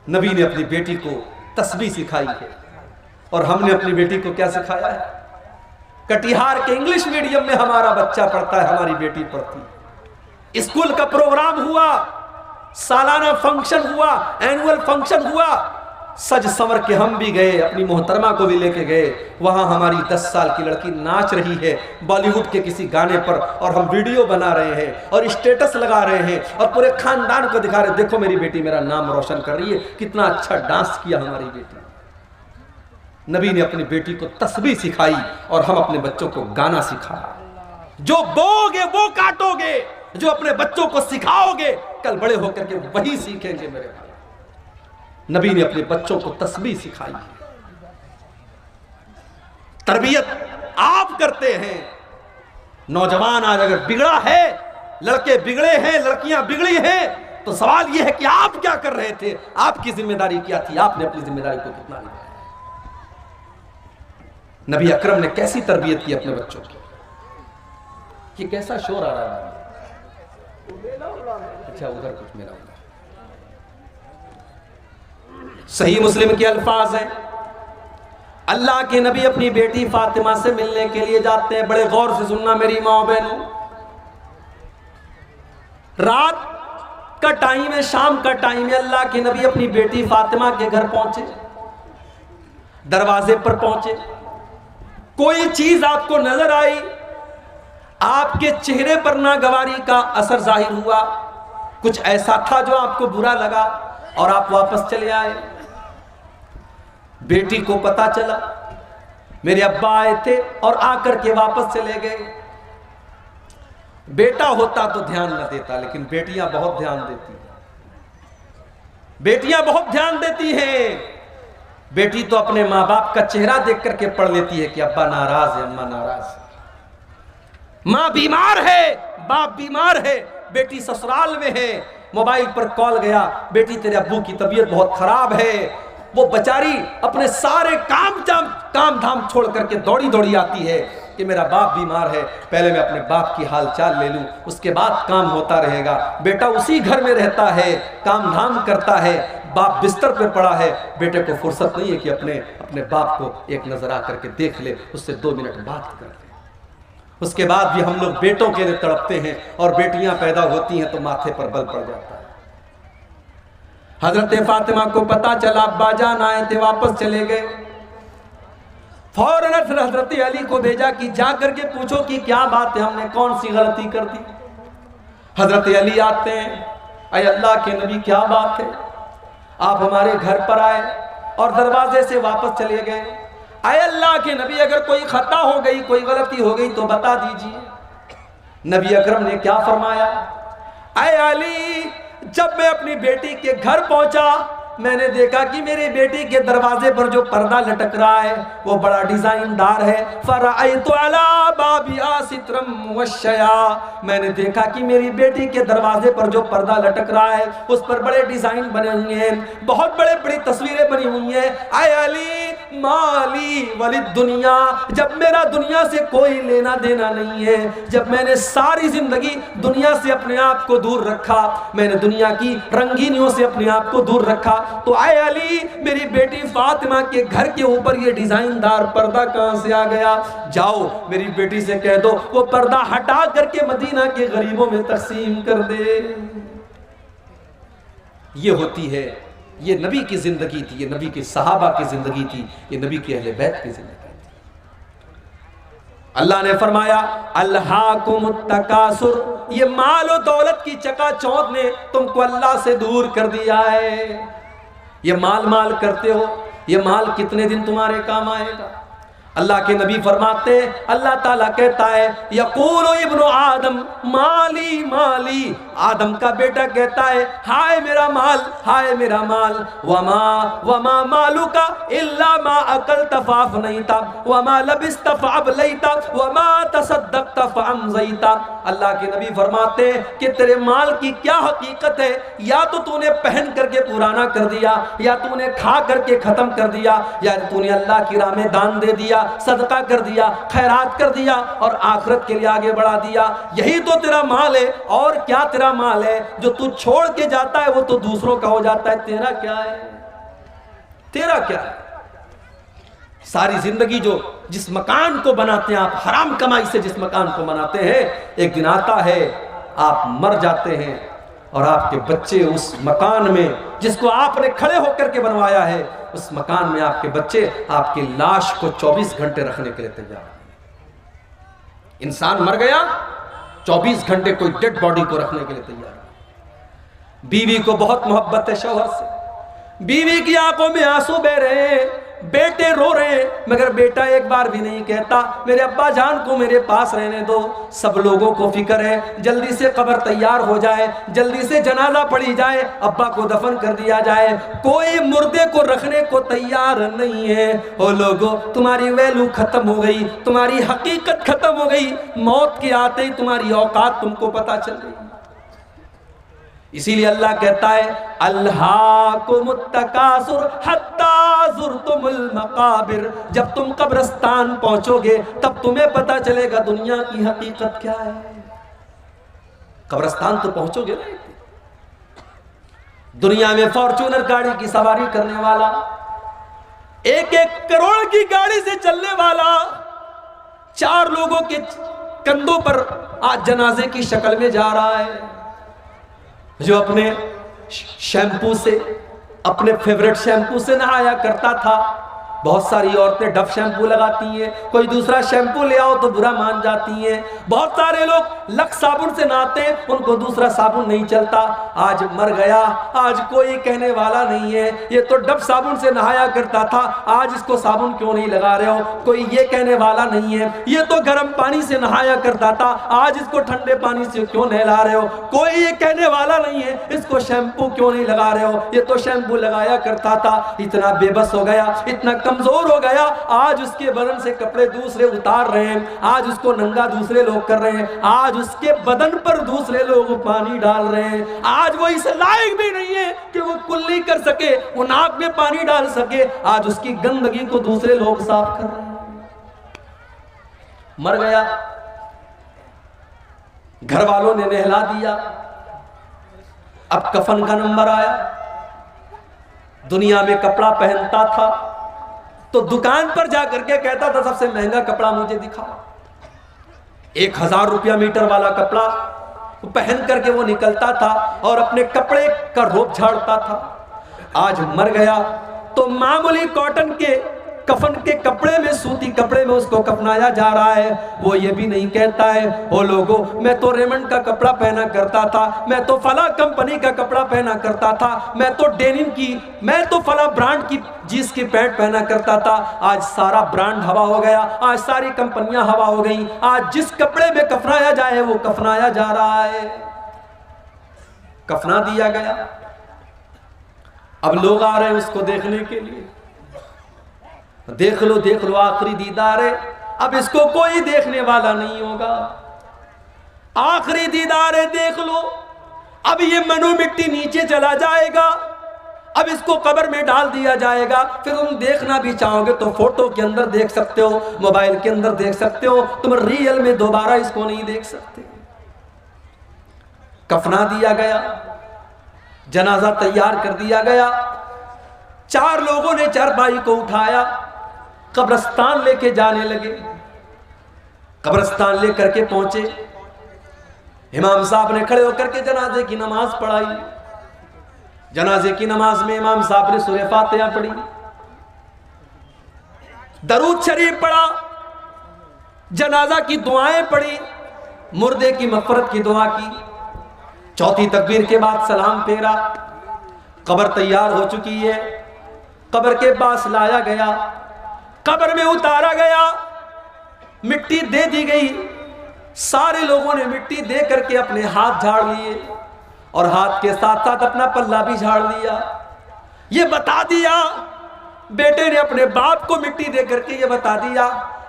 नबी ने अपनी बेटी को तस्बीह सिखाई है और हमने अपनी बेटी को क्या सिखाया है? कटिहार के इंग्लिश मीडियम में हमारा बच्चा पढ़ता है, हमारी बेटी पढ़ती है। स्कूल का प्रोग्राम हुआ, सालाना फंक्शन हुआ, एनुअल फंक्शन हुआ, सज संवर के हम भी गए, अपनी मोहतरमा को भी लेके गए। वहां हमारी 10 साल की लड़की नाच रही है बॉलीवुड के किसी गाने पर, और हम वीडियो बना रहे हैं और स्टेटस लगा रहे हैं और पूरे खानदान को दिखा रहे, देखो मेरी बेटी मेरा नाम रोशन कर रही है, कितना अच्छा डांस किया हमारी बेटी। नबी ने अपनी बेटी को तस्बीह सिखाई और हम अपने बच्चों को गाना सिखाया। जो बोगे वो काटोगे, जो अपने बच्चों को सिखाओगे कल बड़े होकर के वही सीखेंगे मेरे भाई। नबी ने अपने बच्चों को तस्बीह सिखाई। तरबियत आप करते हैं। नौजवान आज अगर बिगड़ा है, लड़के बिगड़े हैं, लड़कियां बिगड़ी हैं, तो सवाल यह है कि आप क्या कर रहे थे? आपकी जिम्मेदारी क्या थी? आपने अपनी जिम्मेदारी को कितना निभाया? नबी अकरम ने कैसी तरबियत की अपने बच्चों की? ये कैसा शोर आ रहा है? अच्छा उधर कुछ मेरा उधर। सही मुस्लिम के अल्फाज हैं, अल्लाह के नबी अपनी बेटी फातिमा से मिलने के लिए जाते हैं। बड़े गौर से सुनना मेरी माँ बहनों, रात का टाइम है, शाम का टाइम है। अल्लाह के नबी अपनी बेटी फातिमा के घर पहुंचे, दरवाजे पर पहुंचे। कोई चीज आपको नजर आई, आपके चेहरे पर नागवारी का असर जाहिर हुआ, कुछ ऐसा था जो आपको बुरा लगा और आप वापस चले आए। बेटी को पता चला मेरे अब्बा आए थे और आकर के वापस चले गए। बेटा होता तो ध्यान न देता, लेकिन बेटियां बहुत ध्यान देती हैं। बेटियां बहुत ध्यान देती हैं। बेटी तो अपने माँ बाप का चेहरा देख करके पढ़ लेती है कि अब्बा नाराज है, अम्मा नाराज है। माँ बीमार है, बाप बीमार है, बेटी ससुराल में है, मोबाइल पर कॉल गया, बेटी तेरे अब्बू की तबीयत बहुत खराब है। वो बेचारी अपने सारे काम धाम छोड़ करके दौड़ी दौड़ी आती है कि मेरा बाप बीमार है, पहले मैं अपने बाप की हाल चाल ले लूं, उसके बाद काम होता रहेगा। बेटा उसी घर में रहता है, काम धाम करता है, बाप बिस्तर पे पड़ा है, बेटे को फुर्सत नहीं है कि अपने बाप को एक नजर आ करके देख ले, उससे 2 मिनट बात कर ले। उसके बाद भी हम लोग बेटों के लिए तड़पते हैं और बेटियां पैदा होती हैं तो माथे पर बल पड़ जाता है। हजरत फातिमा को पता चला अब्बा जान आए थे, वापस चले गए। फौरन हजरत अली को भेजा कि जा करके पूछो कि क्या बात है, हमने कौन सी गलती कर दी। हजरत अली आते हैं, अय अल्लाह के नबी क्या बात है, आप हमारे घर पर आए और दरवाजे से वापस चले गए। अय अल्लाह के नबी अगर कोई खता हो गई, कोई गलती हो गई तो बता दीजिए। नबी अकरम ने क्या फरमाया, अय अली जब मैं अपनी बेटी के घर पहुंचा मैंने देखा कि मेरी बेटी के दरवाजे पर जो पर्दा लटक रहा है वो बड़ा डिजाइनदार है। फराअयतु अला बाबिहा सित्रम वशया, मैंने देखा कि मेरी बेटी के दरवाजे पर जो पर्दा लटक रहा है उस पर बड़े डिजाइन बने हुए हैं, बहुत बड़े बड़ी तस्वीरें बनी हुई हैं। आय अली माली वलिद दुनिया, जब मेरा दुनिया से कोई लेना देना नहीं है, जब मैंने सारी जिंदगी दुनिया से अपने आप को दूर रखा, मैंने दुनिया की रंगीनियों से अपने आप को दूर रखा, तो आए अली मेरी बेटी फातिमा के घर के ऊपर ये डिजाइनदार पर्दा कहां से आ गया? जाओ मेरी बेटी से कह दो वो पर्दा हटा करके मदीना के गरीबों में तकसीम कर दे। ये होती है, ये नबी की जिंदगी थी, ये नबी के सहाबा की जिंदगी थी, ये नबी के अहले बैत की जिंदगी थी। अल्लाह ने फरमाया अल्हाकुमुत तकासुर, ये माल और दौलत की चकाचौंध ने तुमको अल्लाह से दूर कर दिया है। ये माल करते हो, ये माल कितने दिन तुम्हारे काम आएगा? अल्लाह के नबी फरमाते, अल्लाह ताला कहता है यक़ूलु इब्नु आदम माली माली, आदम का बेटा कहता है हाय मेरा माल, हाय मेरा माल। वमा मालुका इल्ला मा अकलता फअफनैता वमा लबिस्ता फअबलैता वमा तसद्दक़ता फअमज़ैता। अल्लाह के नबी फरमाते कि तेरे माल की क्या हकीकत है, या तो तूने पहन करके पुराना कर दिया, या तूने खा करके खत्म कर दिया, या तूने अल्लाह की राह में दान दे दिया, सदका कर दिया, खैरात कर दिया और आखिरत के लिए आगे बढ़ा दिया। यही तो तेरा माल है। और क्या तेरा माल है? जो तू छोड़ के जाता है वो तो दूसरों का हो जाता है, तेरा क्या है? तेरा क्या है? सारी जिंदगी जो जिस मकान को बनाते हैं आप, हराम कमाई से जिस मकान को बनाते हैं, एक दिन आता है आप मर जाते हैं और आपके बच्चे उस मकान में जिसको आपने खड़े होकर के बनवाया है, उस मकान में आपके बच्चे आपकी लाश को 24 घंटे रखने के लिए तैयार हैं। इंसान मर गया, 24 घंटे कोई डेड बॉडी को रखने के लिए तैयार है। बीवी को बहुत मोहब्बत है शौहर से, बीवी की आंखों में आंसू बह रहे हैं, बेटे रो रहे हैं, मगर बेटा एक बार भी नहीं कहता मेरे अब्बा जान को मेरे पास रहने दो। सब लोगों को फिक्र है जल्दी से कब्र तैयार हो जाए, जल्दी से जनाजा पड़ी जाए, अब्बा को दफन कर दिया जाए। कोई मुर्दे को रखने को तैयार नहीं है। ओ लोगों, तुम्हारी वैल्यू खत्म हो गई, तुम्हारी हकीकत खत्म हो गई। मौत के आते ही तुम्हारी औकात तुमको पता चल गई। इसीलिए अल्लाह कहता है अल्हाकुमुत तकासुर हत्ता ज़ुरतुमुल मकाबिर, जब तुम कब्रिस्तान पहुंचोगे तब तुम्हें पता चलेगा दुनिया की हकीकत क्या है। कब्रिस्तान तो पहुंचोगे ना। दुनिया में फॉर्च्यूनर गाड़ी की सवारी करने वाला, 1-1 करोड़ की गाड़ी से चलने वाला, 4 लोगों के कंधों पर आज जनाजे की शक्ल में जा रहा है। जो अपने शैम्पू से, अपने फेवरेट शैम्पू से नहाया करता था। बहुत सारी औरतें डव शैम्पू लगाती हैं, कोई दूसरा शैम्पू ले आओ तो बुरा मान जाती हैं। बहुत सारे लोग लक्स साबुन से नहाते हैं, उनको दूसरा साबुन नहीं चलता। आज मर गया, आज कोई कहने वाला नहीं है ये तो डव साबुन से नहाया करता था, आज इसको साबुन क्यों नहीं लगा रहे हो, कोई ये कहने वाला नहीं है। ये तो गर्म पानी से नहाया करता था, आज इसको ठंडे पानी से क्यों नहला रहे हो, कोई ये कहने वाला नहीं है इसको शैम्पू क्यों नहीं लगा रहे हो, ये तो शैम्पू लगाया करता था। इतना बेबस हो गया, इतना कमजोर हो गया, आज उसके बदन से कपड़े दूसरे उतार रहे हैं, आज उसको नंगा दूसरे लोग कर रहे हैं, आज उसके बदन पर दूसरे लोग पानी डाल रहे हैं। आज वो इस लायक भी नहीं है कि वो कुल्ली कर सके, वो नाक में पानी डाल सके, आज उसकी गंदगी को दूसरे लोग साफ कर रहे हैं। मर गया, घर वालों ने नहला दिया, अब कफन का नंबर आया। दुनिया में कपड़ा पहनता था तो दुकान पर जाकर के कहता था सबसे महंगा कपड़ा मुझे दिखाओ। 1000 रुपया मीटर वाला कपड़ा पहन करके वो निकलता था और अपने कपड़े का रोब झाड़ता था। आज मर गया तो मामूली कॉटन के कफन के कपड़े में, सूती कपड़े में उसको कफनाया जा रहा है। वो ये भी नहीं कहता है ओ लोगों मैं तो रेमंड का कपड़ा पहना करता था, मैं तो फला कंपनी का कपड़ा पहना करता था, मैं तो डेनिम की, मैं तो फला ब्रांड की जींस की पैंट पहना करता था। आज सारा ब्रांड हवा हो गया, आज सारी कंपनियां हवा हो गई, आज जिस कपड़े में कफनाया जाए वो कफनाया जा रहा है। कफना दिया गया, अब लोग आ रहे हैं उसको देखने के लिए। देख लो आखिरी दीदार है, अब इसको कोई देखने वाला नहीं होगा। आखिरी दीदार है, देख लो, अब ये मनु मिट्टी नीचे चला जाएगा, अब इसको कब्र में डाल दिया जाएगा। फिर तुम देखना भी चाहोगे तो फोटो के अंदर देख सकते हो, मोबाइल के अंदर देख सकते हो, तुम रियल में दोबारा इसको नहीं देख सकते। कफना दिया गया, जनाजा तैयार कर दिया गया, 4 लोगों ने चारपाई को उठाया, कब्रिस्तान लेके जाने लगे। कब्रिस्तान लेकर के पहुंचे, इमाम साहब ने खड़े होकर के जनाजे की नमाज पढ़ाई। जनाजे की नमाज में इमाम साहब ने सूरह फातिहा पढ़ी, दरूद शरीफ पढ़ा, जनाजा की दुआएं पढ़ी, मुर्दे की मग़फ़िरत की दुआ की। चौथी तकबीर के बाद सलाम फेरा। कब्र तैयार हो चुकी है, कब्र के पास लाया गया, कब्र में उतारा गया, मिट्टी दे दी गई। सारे लोगों ने मिट्टी दे करके अपने हाथ झाड़ लिए और हाथ के साथ साथ अपना पल्ला भी झाड़ लिया। ये बता दिया, बेटे ने अपने बाप को मिट्टी दे करके ये बता दिया,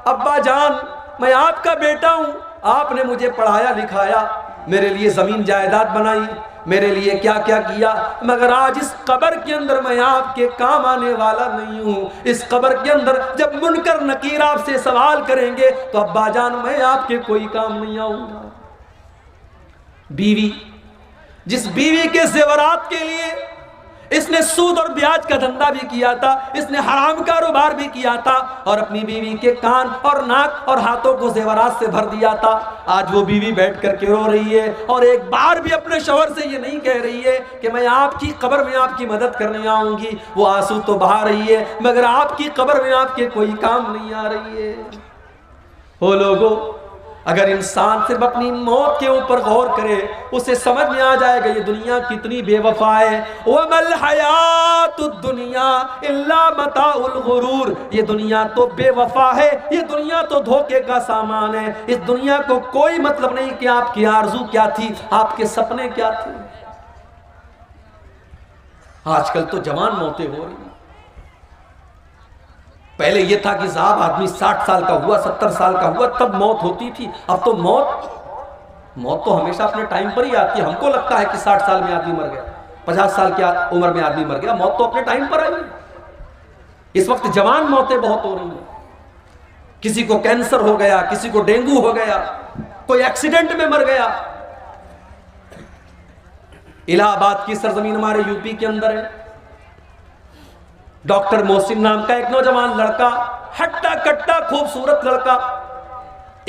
अब्बा जान मैं आपका बेटा हूं, आपने मुझे पढ़ाया लिखाया, मेरे लिए जमीन जायदाद बनाई, मेरे लिए क्या क्या किया, मगर आज इस कब्र के अंदर मैं आपके काम आने वाला नहीं हूं। इस कब्र के अंदर जब मुनकर नकीर आपसे सवाल करेंगे तो अब्बा जान मैं आपके कोई काम नहीं आऊंगा। बीवी, जिस बीवी के ज़ेवरात के लिए इसने सूद और ब्याज का धंधा भी किया था, इसने हराम कारोबार भी किया था और अपनी बीवी के कान और नाक और हाथों को जेवरात से भर दिया था। आज वो बीवी बैठ करके रो रही है और एक बार भी अपने शौहर से ये नहीं कह रही है कि मैं आपकी कब्र में आपकी मदद करने आऊंगी। वो आंसू तो बहा रही है मगर आपकी कब्र में आपके कोई काम नहीं आ रही है। हो लोगो, अगर इंसान सिर्फ अपनी मौत के ऊपर गौर करे उसे समझ में आ जाएगा ये दुनिया कितनी बेवफा है। वमल हयातुद दुनिया इल्ला मताउल गुरूर, ये दुनिया तो बेवफा है, ये दुनिया तो धोखे का सामान है। इस दुनिया को कोई मतलब नहीं कि आपकी आरज़ू क्या थी, आपके सपने क्या थे। आजकल तो जवान मौतें हो रही। पहले यह था कि साहब आदमी 60 साल का हुआ, 70 साल का हुआ तब मौत होती थी। अब तो मौत तो हमेशा अपने टाइम पर ही आती है। हमको लगता है कि 60 साल में आदमी मर गया, 50 साल की उम्र में आदमी मर गया। मौत तो अपने टाइम पर आई। इस वक्त जवान मौतें बहुत हो रही हैं। किसी को कैंसर हो गया, किसी को डेंगू हो गया, कोई एक्सीडेंट में मर गया। इलाहाबाद की सरजमीन हमारे यूपी के अंदर है। डॉक्टर मोहसिन नाम का एक नौजवान लड़का, हट्टा कट्टा खूबसूरत लड़का,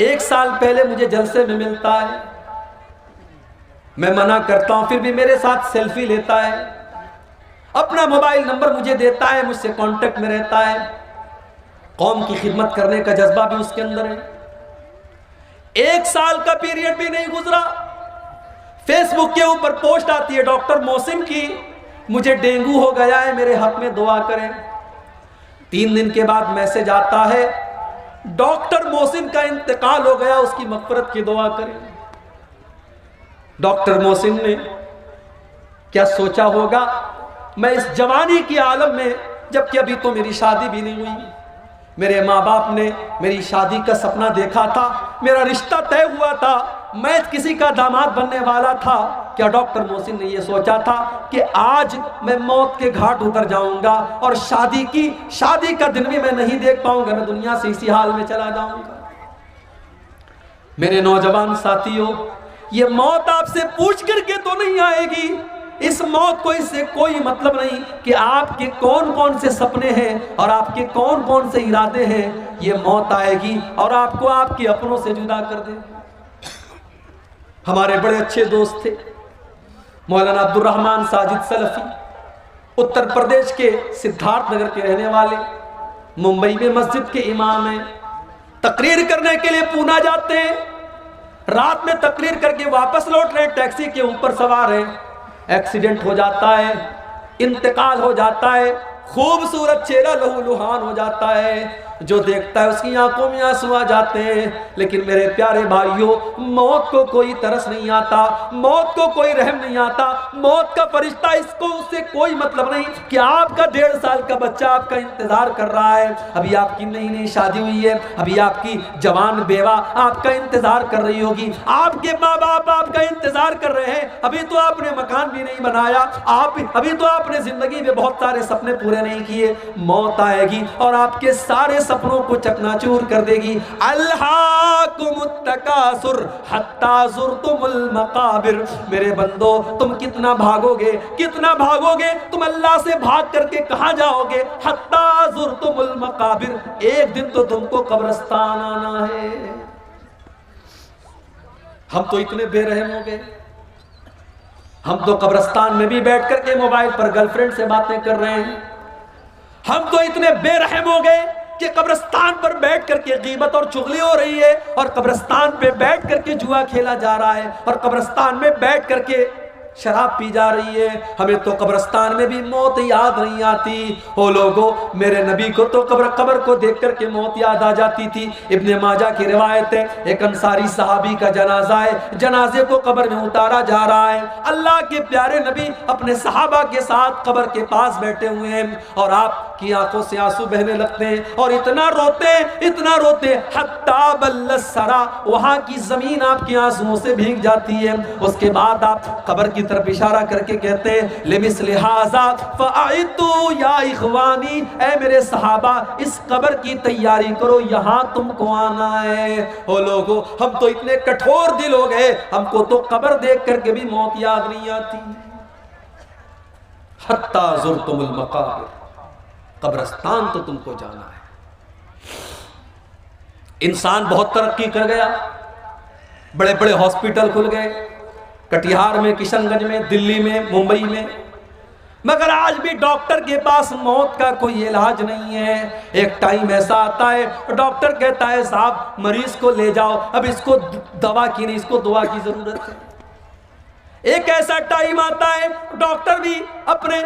1 साल पहले मुझे जलसे में मिलता है। मैं मना करता हूं फिर भी मेरे साथ सेल्फी लेता है, अपना मोबाइल नंबर मुझे देता है, मुझसे कांटेक्ट में रहता है। कौम की खिदमत करने का जज्बा भी उसके अंदर है। 1 साल का पीरियड भी नहीं गुजरा, फेसबुक के ऊपर पोस्ट आती है डॉक्टर मोहसिन की, मुझे डेंगू हो गया है, मेरे हक में दुआ करें। 3 दिन के बाद मैसेज आता है डॉक्टर मोहसिन का इंतकाल हो गया, उसकी मगफरत की दुआ करें। डॉक्टर मोहसिन ने क्या सोचा होगा, मैं इस जवानी की आलम में, जबकि अभी तो मेरी शादी भी नहीं हुई, मेरे माँ बाप ने मेरी शादी का सपना देखा था, मेरा रिश्ता तय हुआ था, मैं किसी का दामाद बनने वाला था। क्या डॉक्टर मोहसिन ने यह सोचा था कि आज मैं मौत के घाट उतर जाऊंगा और शादी का दिन भी मैं नहीं देख पाऊंगा, मैं दुनिया से इसी हाल में चला जाऊंगा। मेरे नौजवान साथियों, ये मौत आपसे पूछ करके तो नहीं आएगी। इस मौत को इससे कोई मतलब नहीं कि आपके कौन कौन से सपने हैं और आपके कौन कौन से इरादे हैं। ये मौत आएगी और आपको आपके अपनों से जुदा कर देगी। हमारे बड़े अच्छे दोस्त थे मौलाना अब्दुल रहमान साजिद सलफी, उत्तर प्रदेश के सिद्धार्थ नगर के रहने वाले, मुंबई में मस्जिद के इमाम हैं। तकरीर करने के लिए पूना जाते हैं, रात में तकरीर करके वापस लौट रहे, टैक्सी के ऊपर सवार हैं, एक्सीडेंट हो जाता है, इंतकाल हो जाता है, खूबसूरत चेहरा लहूलुहान हो जाता है। जो देखता है उसकी आंखों में आंसू आ जाते हैं। लेकिन मेरे प्यारे भाइयों, मौत को कोई तरस नहीं आता, मौत को कोई रहम नहीं आता। मौत का फरिश्ता, इसको उससे कोई मतलब नहीं कि आपका 1.5 साल का बच्चा आपका इंतजार कर रहा है, अभी आपकी नई नई शादी हुई है, अभी आपकी जवान बेवा आपका इंतजार कर रही होगी, आपके माँ बाप आपका इंतजार कर रहे हैं, अभी तो आपने मकान भी नहीं बनाया, अभी तो आपने जिंदगी में बहुत सारे सपने पूरे नहीं किए। मौत आएगी और आपके सारे सपनों को चकनाचूर कर देगी। अल्हाकुमुत्तकासुर हत्ता ज़ुरतुमुल मकाबिर। मेरे बंदो, तुम कितना भागोगे, कितना भागोगे, तुम अल्लाह से भाग करके कहां जाओगे। हत्ता ज़ुरतुमुल मकाबिर, एक दिन तो तुमको कब्रिस्तान आना है। हम तो इतने बेरहम हो गए, हम तो कब्रिस्तान में भी बैठ करके मोबाइल पर गर्लफ्रेंड से बातें कर रहे हैं। हम तो इतने बेरहम हो गए कि कब्रिस्तान पर बैठ करके गीबत और चुगली हो रही है, और कब्रिस्तान पे बैठ करके जुआ खेला जा रहा है, और कब्रिस्तान में बैठ करके शराब पी जा रही है। हमें तो कब्रिस्तान में भी मौत याद नहीं आती। हो लोगो, मेरे नबी को तो कब्र को देख करके मौत याद आ जाती थी। इब्ने माजा की रिवायत है, एक अंसारी सहाबी का जनाजा है, जनाजे को कब्र में उतारा जा रहा है। अल्लाह के प्यारे नबी अपने सहाबा के साथ कब्र के पास बैठे हुए हैं, और आपकी आंखों से आंसू बहने लगते हैं, और इतना रोते हत्ता बल्लसरा, वहां की जमीन आपके आंसुओं से भीग जाती है। उसके बाद आप कब्र की तरफ इशारा करके कहते हैं, लिमिस्लि हाज़ा फ़अइदू या इख़वानी, ऐ मेरे सहाबा, इस कब्र की तैयारी करो, यहां तुमको आना है। हो लोगो, हम तो इतने कठोर दिल हो गए, हमको तो कब्र देख करके भी मौत याद नहीं आती। हत्ता ज़ुरतुमुल मक़ाबिर, कब्रिस्तान तो तुमको जाना है। इंसान बहुत तरक्की कर गया, बड़े बड़े हॉस्पिटल खुल गए, कटिहार में, किशनगंज में, दिल्ली में, मुंबई में, मगर आज भी डॉक्टर के पास मौत का कोई इलाज नहीं है। एक टाइम ऐसा आता है डॉक्टर कहता है साहब मरीज को ले जाओ, अब इसको दवा की नहीं, इसको दुआ की जरूरत है। एक ऐसा टाइम आता है डॉक्टर भी अपने,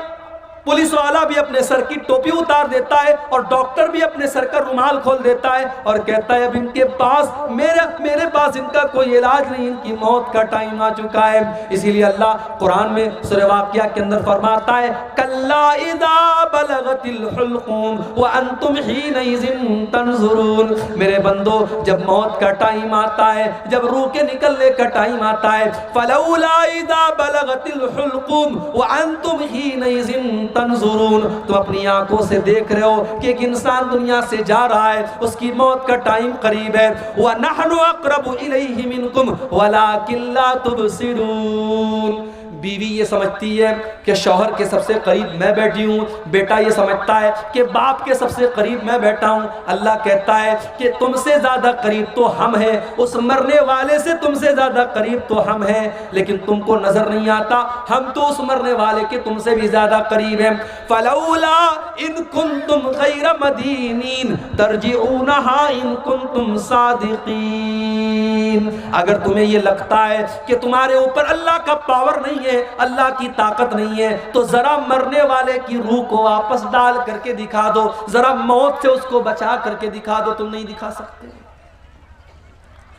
पुलिस वाला भी अपने सर की टोपी उतार देता है और डॉक्टर भी अपने सर का रुमाल खोल देता है और कहता है अब इनके पास मेरे पास इनका कोई इलाज नहीं, इनकी मौत का टाइम आ चुका है। इसीलिए अल्लाह कुरान में सूरह वाक़िया के अंदर फरमाता है कल्ला इज़ा बलगतिल हुल्क़ूम व अंतुम हीनइज़िन तंज़ुरून। मेरे बंदो, जब मौत का टाइम आता है, जब रूह के निकलने का टाइम आता है, फलौला इज़ा बलगतिल हुल्क़ूम व अंतुम हीनइज़िन तंजुरून, तुम अपनी आंखों से देख रहे हो कि एक इंसान दुनिया से जा रहा है, उसकी मौत का टाइम करीब है। व नहनु अक़रबु इलैहि मिनकुम वलाकिन ला तुबसिरून। बीवी ये समझती है कि शौहर के सबसे करीब मैं बैठी हूँ, बेटा ये समझता है कि बाप के सबसे करीब मैं बैठा हूँ। अल्लाह कहता है कि तुमसे ज़्यादा करीब तो हम हैं, उस मरने वाले से तुमसे ज़्यादा करीब तो हम हैं, लेकिन तुमको नज़र नहीं आता, हम तो उस मरने वाले के तुमसे भी ज़्यादा करीब हैं। फलौला इन कुंतुम गैर मदीनीन तरजिऊनहा इन कुंतुम सादिकीन। अगर तुम्हें ये लगता है कि तुम्हारे ऊपर अल्लाह का पावर नहीं है, अल्लाह की ताकत नहीं है, तो जरा मरने वाले की रूह को वापस डाल करके दिखा दो, जरा मौत से उसको बचा करके दिखा दो। तुम नहीं दिखा सकते,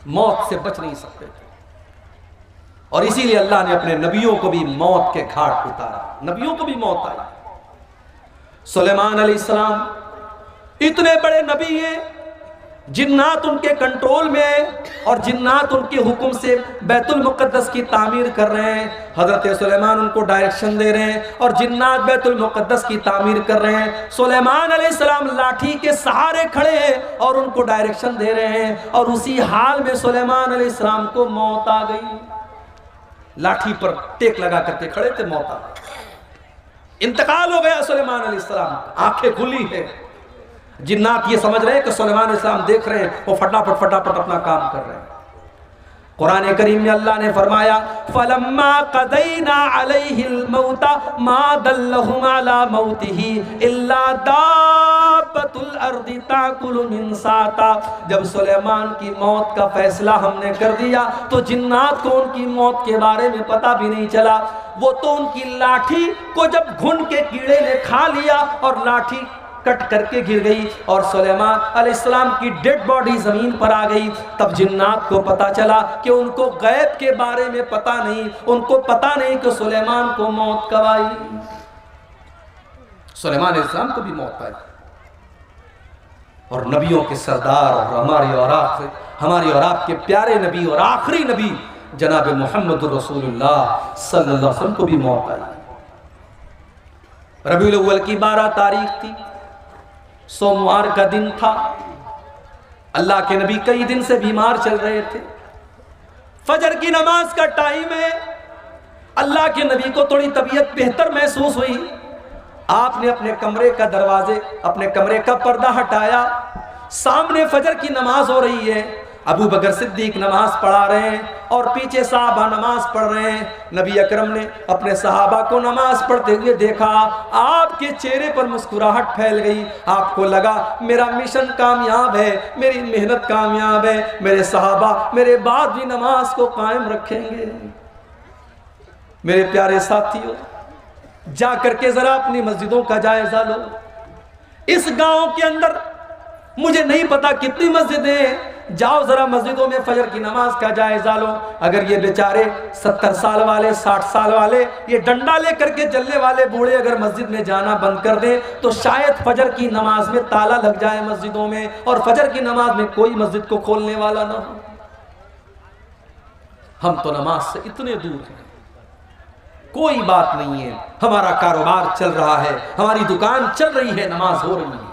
मौत से बच नहीं सकते। और इसीलिए अल्लाह ने अपने नबियों को भी मौत के घाट उतारा, नबियों को भी मौत आई। सुलेमान अलैहिस्सलाम इतने बड़े नबी हैं, जिन्नात उनके कंट्रोल में है और जिन्नात उनके हुक्म से बैतुल मुक़द्दस की तामीर कर रहे हैं। हज़रत सुलेमान उनको डायरेक्शन दे रहे हैं और जिन्नात बैतुल मुक़द्दस की तामीर कर रहे हैं। सुलेमान अलैहिस्सलाम लाठी के सहारे खड़े हैं और उनको डायरेक्शन दे रहे हैं, और उसी हाल में सुलेमान अलैहिस्सलाम को मौत आ गई। लाठी पर टेक लगा करके खड़े थे, मौत आ गई, इंतकाल हो गया सुलेमान अलैहिस्सलाम। आंखें खुली है, जिन्नात ये समझ रहे हैं कि सुलेमान अलैहिस्सलाम देख रहे हैं, वो फटाफट फटाफट अपना काम कर रहे हैं। कुरान करीम में अल्लाह ने फरमाया फलम्मा क़दैना अलैहिल मौता मा दल्लहुम अला मौतिही इल्ला दाब्बतुल अर्दि ताकुलु मिन साता। जब सुलेमान की मौत का फैसला हमने कर दिया तो जिन्नात को उनकी मौत के बारे में पता भी नहीं चला। वो तो उनकी लाठी को जब घुन के कीड़े ने खा लिया और लाठी कट करके गिर गई और सुलेमान अलैहिस्सलाम की डेड बॉडी जमीन पर आ गई। तब जिन्नात को पता चला कि उनको गैब के बारे में पता नहीं, उनको पता नहीं कि सुलेमान को मौत कब आई। सुलेमान अलैहिस्सलाम को भी मौत आई। और नबियों के सरदार और हमारी और आपके प्यारे नबी और आखिरी नबी जनाब मोहम्मद रसूलुल्लाह सल्लल्लाहु अलैहि वसल्लम को भी मौत आई। रबीउल अव्वल की 12 तारीख थी, सोमवार का दिन था। अल्लाह के नबी कई दिन से बीमार चल रहे थे। फजर की नमाज का टाइम है, अल्लाह के नबी को थोड़ी तबीयत बेहतर महसूस हुई। आपने अपने कमरे का दरवाजे, अपने कमरे का पर्दा हटाया, सामने फजर की नमाज हो रही है। अबू बकर सिद्दीक नमाज पढ़ा रहे हैं और पीछे सहाबा नमाज पढ़ रहे हैं। नबी अकरम ने अपने सहाबा को नमाज पढ़ते हुए देखा, आपके चेहरे पर मुस्कुराहट फैल गई। आपको लगा मेरा मिशन कामयाब है, मेरी मेहनत कामयाब है, मेरे सहाबा मेरे बाद भी नमाज को कायम रखेंगे। मेरे प्यारे साथियों, जा करके जरा अपनी मस्जिदों का जायजा लो। इस गांव के अंदर मुझे नहीं पता कितनी मस्जिदें हैं, जाओ जरा मस्जिदों में फजर की नमाज का जायजा लो। अगर ये बेचारे 70 साल वाले, 60 साल वाले, ये डंडा लेकर के जलने वाले बूढ़े अगर मस्जिद में जाना बंद कर दें तो शायद फजर की नमाज में ताला लग जाए मस्जिदों में और फजर की नमाज में कोई मस्जिद को खोलने वाला ना हो। हम तो नमाज से इतने दूर हैं, कोई बात नहीं है, हमारा कारोबार चल रहा है, हमारी दुकान चल रही है, नमाज हो रही है।